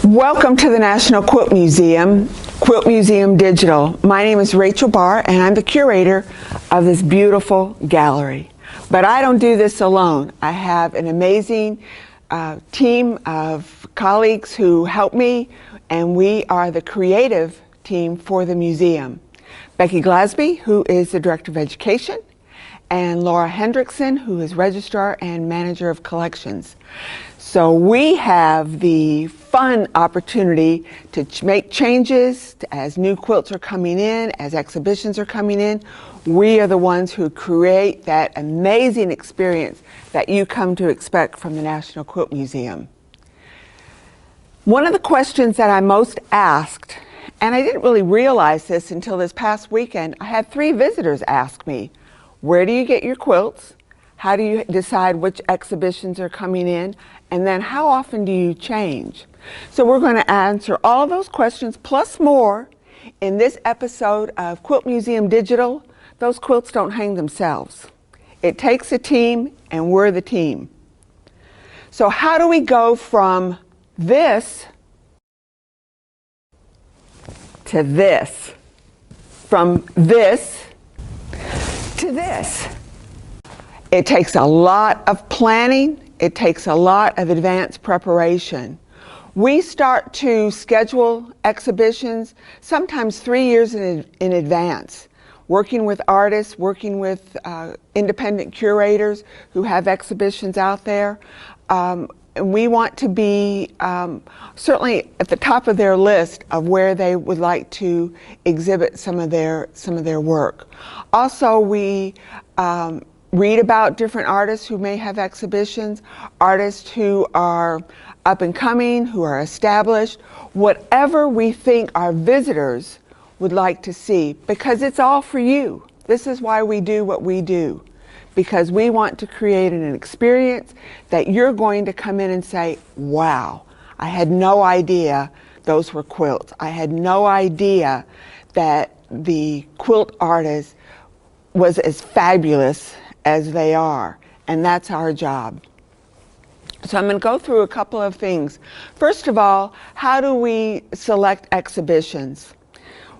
Welcome to the National Quilt Museum Digital. My name is Rachael Baar and I'm the curator of this beautiful gallery. But I don't do this alone. I have an amazing team of colleagues who help me, and we are the creative team for the museum. Becky Glasby, who is the Director of Education, and Laura Hendrickson, who is Registrar and Manager of Collections. So we have the fun opportunity to make changes as new quilts are coming in, as exhibitions are coming in. We are the ones who create that amazing experience that you come to expect from the National Quilt Museum. One of the questions that I most asked, and I didn't really realize this until this past weekend, I had 3 visitors ask me, where do you get your quilts? How do you decide which exhibitions are coming in? And then how often do you change? So we're going to answer all those questions plus more in this episode of Quilt Museum Digital. Those quilts don't hang themselves. It takes a team, and we're the team. So how do we go from this to this? From this to this. It takes a lot of planning. It takes a lot of advanced preparation. We start to schedule exhibitions sometimes 3 years in advance, working with artists, working with independent curators who have exhibitions out there. And we want to be certainly at the top of their list of where they would like to exhibit some of their work. Also, we read about different artists who may have exhibitions, artists who are up and coming, who are established, whatever we think our visitors would like to see, because it's all for you. This is why we do what we do, because we want to create an experience that you're going to come in and say, wow, I had no idea those were quilts. I had no idea that the quilt artist was as fabulous as they are, and that's our job. So I'm going to go through a couple of things. First of all, how do we select exhibitions?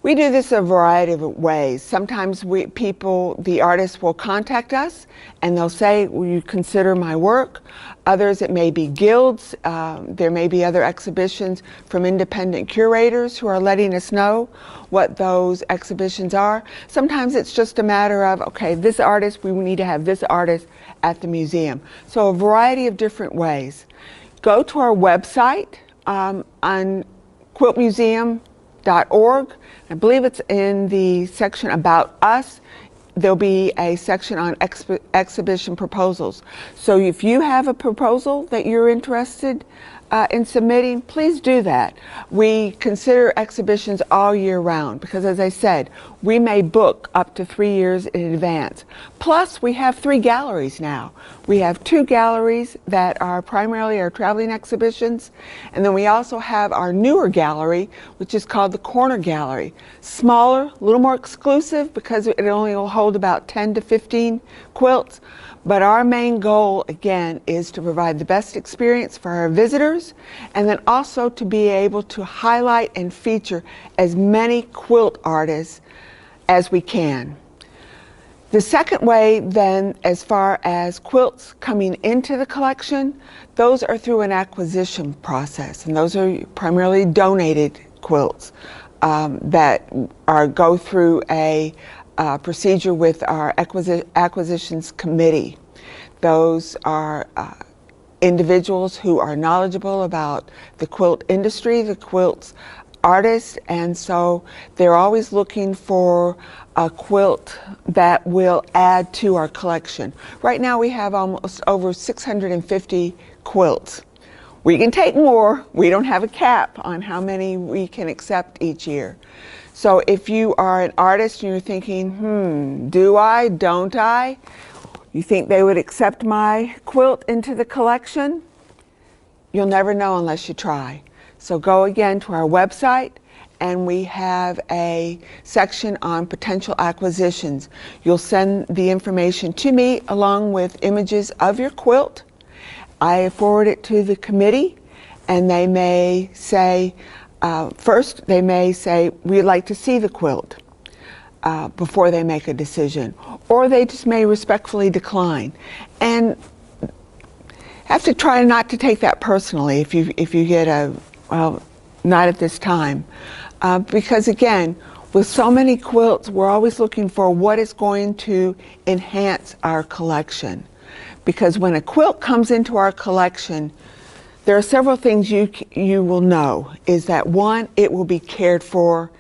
We do this a variety of ways. Sometimes the artists will contact us and they'll say, will you consider my work? Others, it may be guilds. There may be other exhibitions from independent curators who are letting us know what those exhibitions are. Sometimes it's just a matter of, okay, this artist, we need to have this artist at the museum. So a variety of different ways. Go to our website on quiltmuseum.org. I believe it's in the section about us. There'll be a section on exhibition proposals. So if you have a proposal that you're interested in submitting, please do that. We consider exhibitions all year round because, as I said, we may book up to 3 years in advance. Plus, we have 3 galleries now. We have 2 galleries that are primarily our traveling exhibitions, and then we also have our newer gallery, which is called the Corner Gallery. Smaller, a little more exclusive because it only will hold about 10 to 15 quilts. But our main goal, again, is to provide the best experience for our visitors, and then also to be able to highlight and feature as many quilt artists as we can. The second way, then, as far as quilts coming into the collection, those are through an acquisition process, and those are primarily donated quilts that go through a procedure with our acquisitions committee. Those are individuals who are knowledgeable about the quilt industry, the quilts artists, and so they're always looking for a quilt that will add to our collection. Right now we have almost over 650 quilts. We can take more. We don't have a cap on how many we can accept each year. So if you are an artist and you're thinking, do I, don't I? You think they would accept my quilt into the collection? You'll never know unless you try. So go again to our website, and we have a section on potential acquisitions. You'll send the information to me along with images of your quilt. I forward it to the committee, and they may say, first they may say, we'd like to see the quilt before they make a decision, or they just may respectfully decline. And have to try not to take that personally if you get a, well, not at this time. Because again, with so many quilts, we're always looking for what is going to enhance our collection. Because when a quilt comes into our collection, there are several things you will know. Is that one, it will be cared for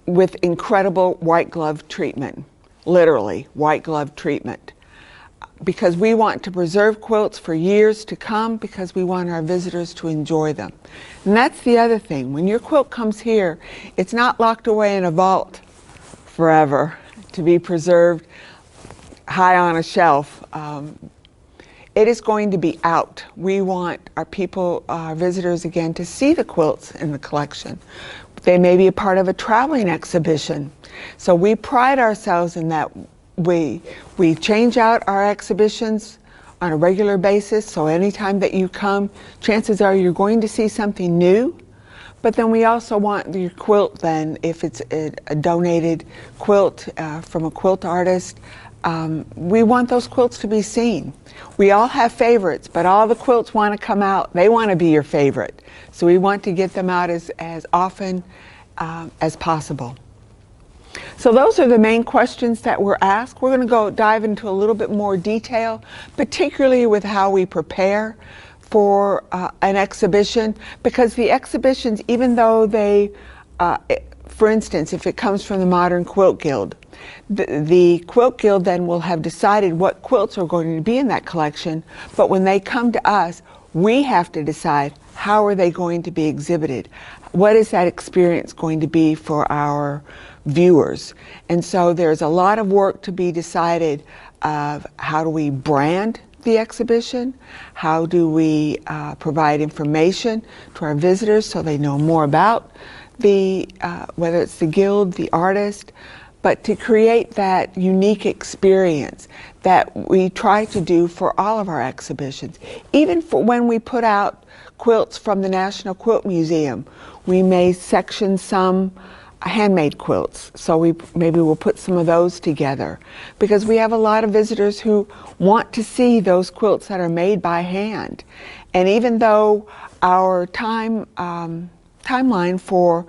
with incredible white glove treatment, literally white glove treatment. Because we want to preserve quilts for years to come, because we want our visitors to enjoy them. And that's the other thing. When your quilt comes here, it's not locked away in a vault forever to be preserved high on a shelf. It is going to be out. We want our people, our visitors again, to see the quilts in the collection. They may be a part of a traveling exhibition. So we pride ourselves in that. We change out our exhibitions on a regular basis, so anytime that you come, chances are you're going to see something new. But then we also want your quilt then, if it's a donated quilt from a quilt artist, we want those quilts to be seen. We all have favorites, but all the quilts want to come out. They want to be your favorite. So we want to get them out as often as possible. So those are the main questions that were asked. We're going to go dive into a little bit more detail, particularly with how we prepare for an exhibition, because the exhibitions, even though they, for instance, if it comes from the Modern Quilt Guild, the Quilt Guild then will have decided what quilts are going to be in that collection, but when they come to us, we have to decide how are they going to be exhibited. What is that experience going to be for our viewers? And so there's a lot of work to be decided of how do we brand the exhibition, how do we provide information to our visitors so they know more about the, whether it's the guild, the artist, but to create that unique experience that we try to do for all of our exhibitions. Even for when we put out quilts from the National Quilt Museum, we may section some handmade quilts, so maybe we'll put some of those together, because we have a lot of visitors who want to see those quilts that are made by hand. And even though our timeline for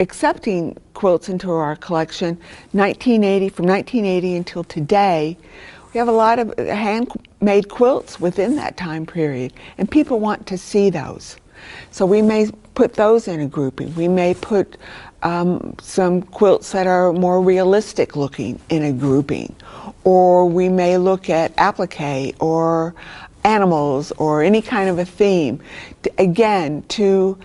accepting quilts into our collection, from 1980 until today, we have a lot of handmade quilts within that time period, and people want to see those. So we may put those in a grouping. We may put some quilts that are more realistic looking in a grouping, or we may look at applique or animals or any kind of a theme, again, to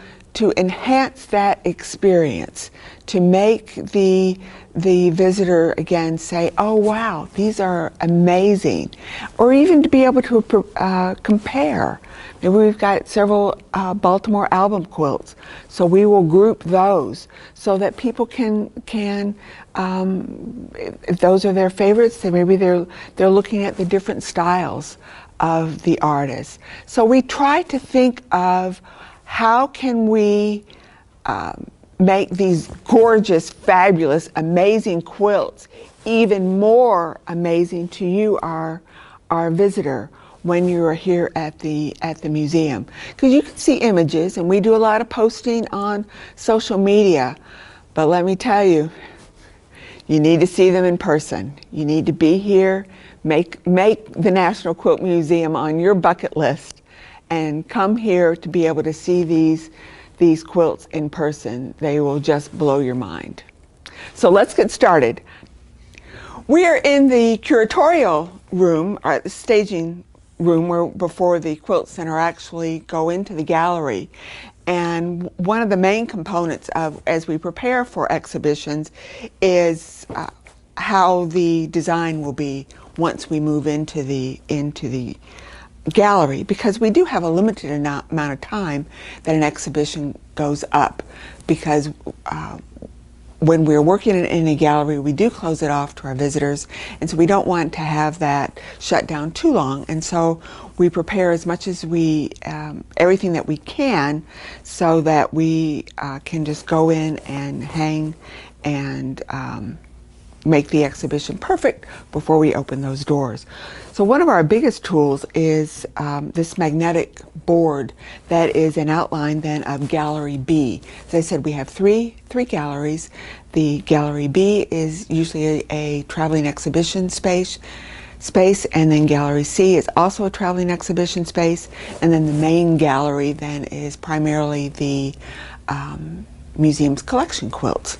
enhance that experience, to make the visitor again say, oh wow, these are amazing, or even to be able to compare. Maybe we've got several Baltimore album quilts, so we will group those so that people can if those are their favorites, then maybe they're looking at the different styles of the artist. So we try to think of how can we make these gorgeous, fabulous, amazing quilts even more amazing to you, our visitor, when you're here at the museum. Because you can see images, and we do a lot of posting on social media, but let me tell you, you need to see them in person. You need to be here, make the National Quilt Museum on your bucket list, and come here to be able to see these quilts in person. They will just blow your mind. So let's get started. We are in the curatorial room, or the staging room, where before the quilt center actually go into the gallery. And one of the main components of, as we prepare for exhibitions, is how the design will be once we move into the gallery, because we do have a limited amount of time that an exhibition goes up, because when we're working in a gallery, we do close it off to our visitors, and so we don't want to have that shut down too long. And so we prepare as much as everything that we can, so that we can just go in and hang and make the exhibition perfect before we open those doors. So one of our biggest tools is this magnetic board that is an outline then of Gallery B. As I said, we have three galleries. The Gallery B is usually a traveling exhibition space, and then Gallery C is also a traveling exhibition space, and then the main gallery then is primarily the museum's collection quilts.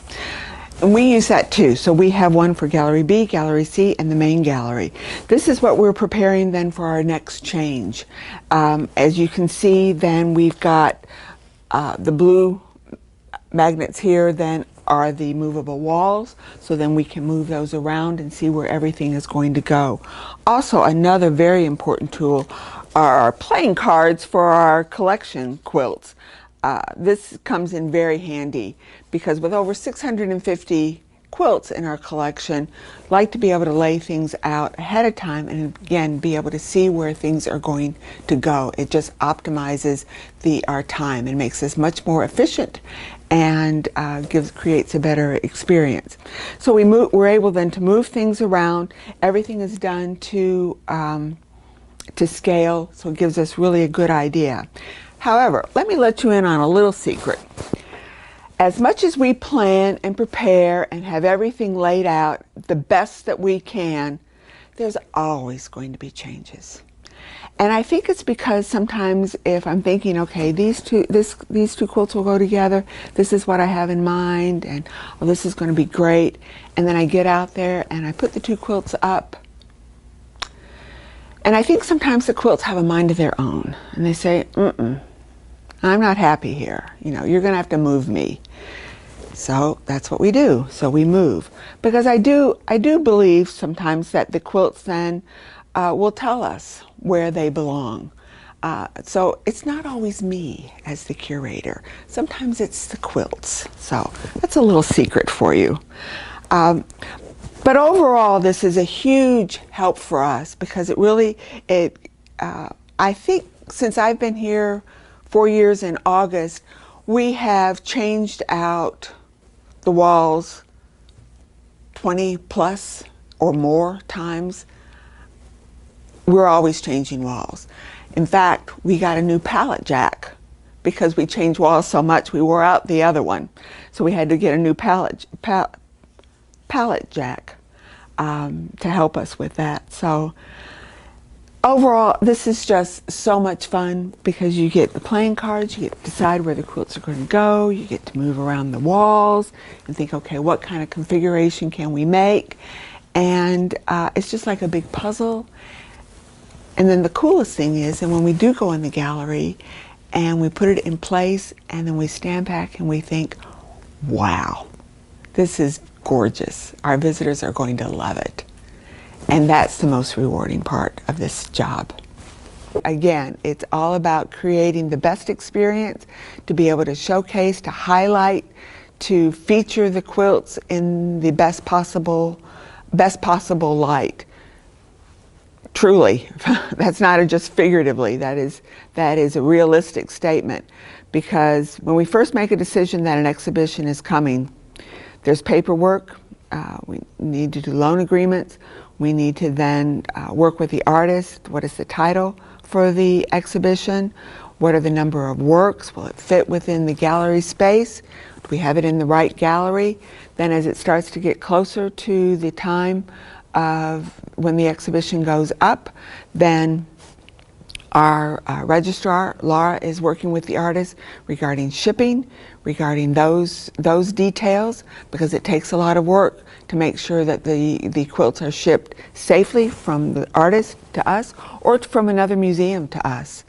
And we use that too. So we have one for Gallery B, Gallery C, and the main gallery. This is what we're preparing then for our next change. As you can see, then we've got the blue magnets here then are the movable walls, so then we can move those around and see where everything is going to go. Also, another very important tool are our playing cards for our collection quilts. This comes in very handy because with over 650 quilts in our collection, like to be able to lay things out ahead of time and again be able to see where things are going to go. It just optimizes our time and makes us much more efficient and creates a better experience. So we're able then to move things around. Everything is done to scale, so it gives us really a good idea. However, let me let you in on a little secret. As much as we plan and prepare and have everything laid out the best that we can, there's always going to be changes. And I think it's because sometimes if I'm thinking, okay, these two quilts will go together, this is what I have in mind, and oh, this is going to be great, and then I get out there and I put the two quilts up, and I think sometimes the quilts have a mind of their own, and they say, I'm not happy here. You're going to have to move me. So that's what we do. So we move. Because I do believe sometimes that the quilts then will tell us where they belong. So it's not always me as the curator. Sometimes it's the quilts. So that's a little secret for you. But overall, this is a huge help for us because I think since I've been here 4 years in August, we have changed out the walls 20 plus or more times. We're always changing walls. In fact, we got a new pallet jack because we changed walls so much we wore out the other one. So we had to get a new pallet jack to help us with that. So overall, this is just so much fun because you get the playing cards, you get to decide where the quilts are going to go, you get to move around the walls and think, okay, what kind of configuration can we make? And it's just like a big puzzle. And then the coolest thing is, and when we do go in the gallery and we put it in place and then we stand back and we think, wow, this is gorgeous. Our visitors are going to love it. And that's the most rewarding part of this job. Again, it's all about creating the best experience, to be able to showcase, to highlight, to feature the quilts in the best possible light. Truly, that's not just figuratively, that is a realistic statement. Because when we first make a decision that an exhibition is coming, there's paperwork, we need to do loan agreements, we need to then work with the artist. What is the title for the exhibition? What are the number of works? Will it fit within the gallery space? Do we have it in the right gallery? Then as it starts to get closer to the time of when the exhibition goes up, then our registrar, Laura, is working with the artist regarding shipping, regarding those details, because it takes a lot of work to make sure that the quilts are shipped safely from the artist to us or from another museum to us.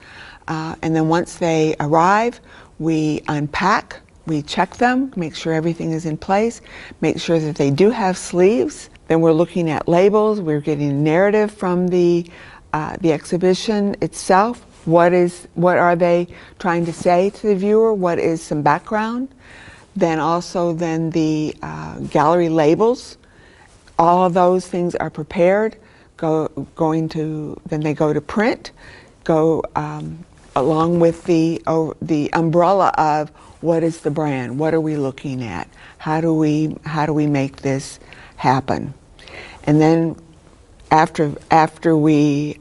And then once they arrive, we unpack, we check them, make sure everything is in place, make sure that they do have sleeves. Then we're looking at labels, we're getting a narrative from the exhibition itself. What are they trying to say to the viewer? What is some background? Then also the gallery labels. All of those things are prepared. Then they go to print. Along with the umbrella of what is the brand, what are we looking at, how do we make this happen, and then after we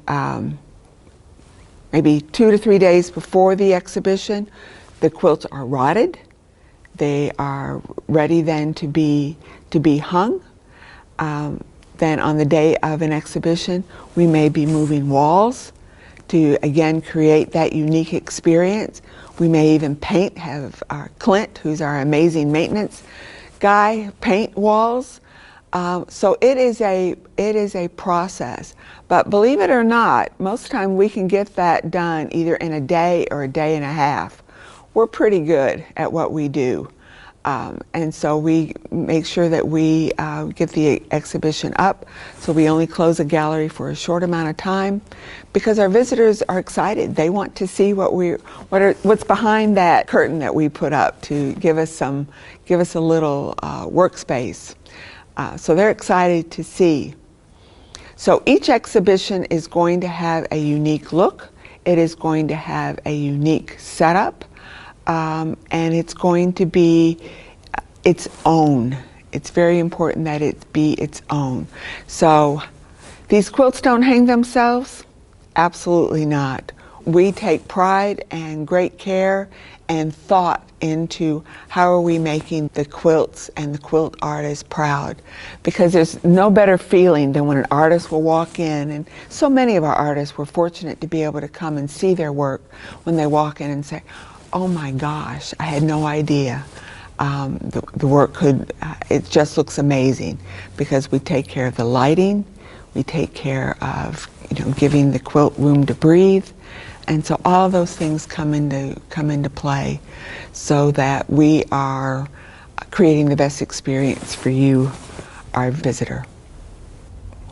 maybe 2 to 3 days before the exhibition, the quilts are rotted. They are ready then to be hung. Then on the day of an exhibition, we may be moving walls to again create that unique experience. We may even have our Clint, who's our amazing maintenance guy, paint walls. So it is a process. But believe it or not, most of the time we can get that done either in a day or a day and a half. We're pretty good at what we do. And so we make sure that we get the exhibition up, so we only close a gallery for a short amount of time, because our visitors are excited. They want to see what's behind that curtain that we put up to give us a little workspace. So they're excited to see. So each exhibition is going to have a unique look. It is going to have a unique setup. And it's going to be its own. It's very important that it be its own. So these quilts don't hang themselves? Absolutely not. We take pride and great care and thought into how are we making the quilts and the quilt artists proud, because there's no better feeling than when an artist will walk in, and so many of our artists were fortunate to be able to come and see their work when they walk in and say, oh my gosh, I had no idea the work it just looks amazing, because we take care of the lighting, we take care of giving the quilt room to breathe, and so all those things come into play so that we are creating the best experience for you, our visitor.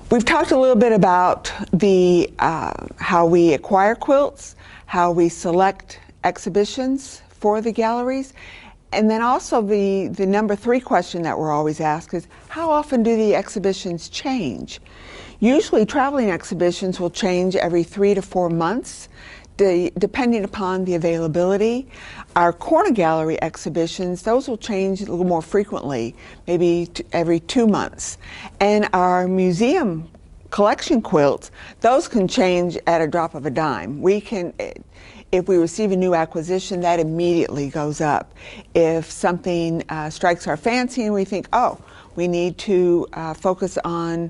We've talked a little bit about how we acquire quilts, how we select exhibitions for the galleries, and then also the number 3 question that we're always asked is, how often do the exhibitions change? Usually traveling exhibitions will change every 3 to 4 months, depending upon the availability. Our corner gallery exhibitions, those will change a little more frequently, maybe every 2 months. And our museum collection quilts, those can change at a drop of a dime. If we receive a new acquisition, that immediately goes up. If something strikes our fancy and we think, oh, we need to focus on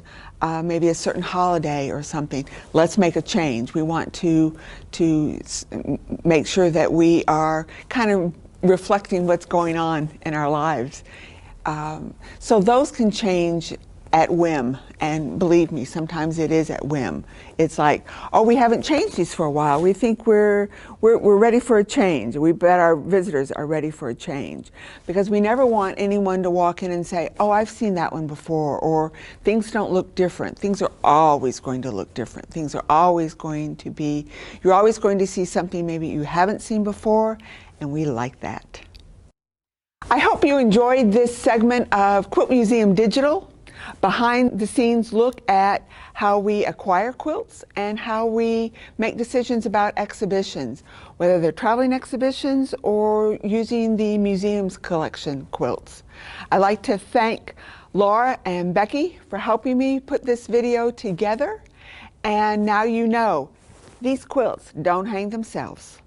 maybe a certain holiday or something, let's make a change. We want to make sure that we are kind of reflecting what's going on in our lives. So those can change at whim, and believe me, sometimes it is at whim. It's like, oh, we haven't changed these for a while. We think we're ready for a change. We bet our visitors are ready for a change, because we never want anyone to walk in and say, oh, I've seen that one before, or things don't look different. Things are always going to look different. Things are always going to be, you're always going to see something maybe you haven't seen before, and we like that. I hope you enjoyed this segment of Quilt Museum Digital. Behind the scenes look at how we acquire quilts and how we make decisions about exhibitions, whether they're traveling exhibitions or using the museum's collection quilts. I'd like to thank Laura and Becky for helping me put this video together. And now you know, these quilts don't hang themselves.